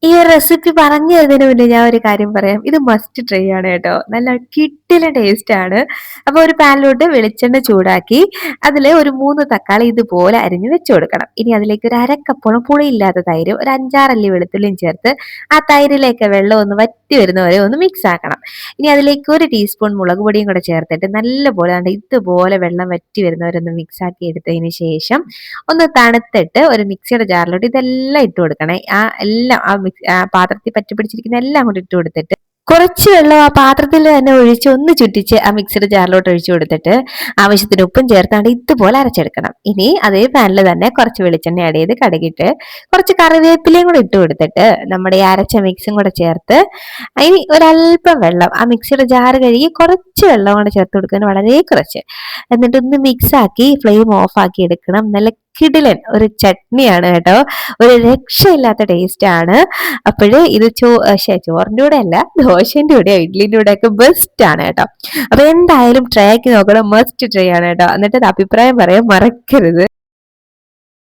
ഈ ഒരു റെസിപ്പി പറഞ്ഞു തരുന്നതിന് മുന്നേ ഞാൻ ഒരു കാര്യം പറയാം. ഇത് മസ്റ്റ് ട്രൈ ആണ് കേട്ടോ. നല്ല കിടിലൻ ടേസ്റ്റ് ആണ്. അപ്പൊ ഒരു പാനിലോട്ട് വെളിച്ചെണ്ണ ചൂടാക്കി അതില് ഒരു 3 തക്കാളി ഇതുപോലെ അരിഞ്ഞ് വെച്ച് കൊടുക്കണം. ഇനി അതിലേക്ക് ഒരു 1/2 കപ്പോളം പുളിയില്ലാത്ത തൈര്, ഒരു 5-6 അല്ലി വെളുത്തുള്ളിയും ചേർത്ത് ആ തൈരിലേക്ക് വെള്ളം ഒന്ന് വറ്റി വരുന്നവരെ ഒന്ന് മിക്സ് ആക്കണം. ഇനി അതിലേക്ക് 1 ടീസ്പൂൺ മുളക് പൊടിയും കൂടെ ചേർത്തിട്ട് നല്ലപോലെ ദാണ്ടെ ഇതുപോലെ വെള്ളം വറ്റി വരുന്നവരെ ഒന്ന് മിക്സ് ആക്കി എടുത്തതിന് ശേഷം ഒന്ന് തണുത്തിട്ട് ഒരു മിക്സിയുടെ ജാറിലോട്ട് ഇതെല്ലാം ഇട്ട് കൊടുക്കണേ. എല്ലാം ആ പാത്രത്തിൽ പറ്റി പിടിച്ചിരിക്കുന്ന എല്ലാം കൂടി ഇട്ട് കൊടുത്തിട്ട് കുറച്ച് വെള്ളം ആ പാത്രത്തിൽ തന്നെ ഒഴിച്ച് ഒന്ന് ചുറ്റിച്ച് ആ മിക്സിയുടെ ജാറിലോട്ട് ഒഴിച്ചു കൊടുത്തിട്ട് ആവശ്യത്തിന് ഉപ്പും ചേർത്താണ്ട് ഇതുപോലെ അരച്ചെടുക്കണം. ഇനി അതേ പാനിൽ തന്നെ കുറച്ച് വെളിച്ചെണ്ണ ആഡ് ചെയ്ത് കടുകിട്ട് കുറച്ച് കറിവേപ്പിലയും കൂടെ ഇട്ട് കൊടുത്തിട്ട് നമ്മുടെ ഈ അരച്ച മിക്സും കൂടെ ചേർത്ത് ഇനി ഒരല്പം വെള്ളം ആ മിക്സിയുടെ ജാറ് കഴുകി കുറച്ച് വെള്ളം കൂടെ ചേർത്ത് കൊടുക്കാൻ വളരെ കുറച്ച് എന്നിട്ട് ഒന്ന് മിക്സ് ആക്കി ഫ്ലെയിം ഓഫ് ആക്കി എടുക്കണം. നല്ല കിടിലൻ ഒരു ചട്നിയാണ് കേട്ടോ. ഒരു രക്ഷയില്ലാത്ത ടേസ്റ്റ് ആണ്. അപ്പോഴ് ഇത് ചോറിന്റെ കൂടെ അല്ല, ദോശന്റെ കൂടെ ഇഡ്ലിന്റെ കൂടെ ഒക്കെ ബെസ്റ്റ് ആണ് കേട്ടോ. അപ്പൊ എന്തായാലും ട്രൈ ആക്കി നോക്കണം. മസ്റ്റ് ട്രൈ ആണ് കേട്ടോ. എന്നിട്ട് അത് അഭിപ്രായം പറയാൻ മറക്കരുത്.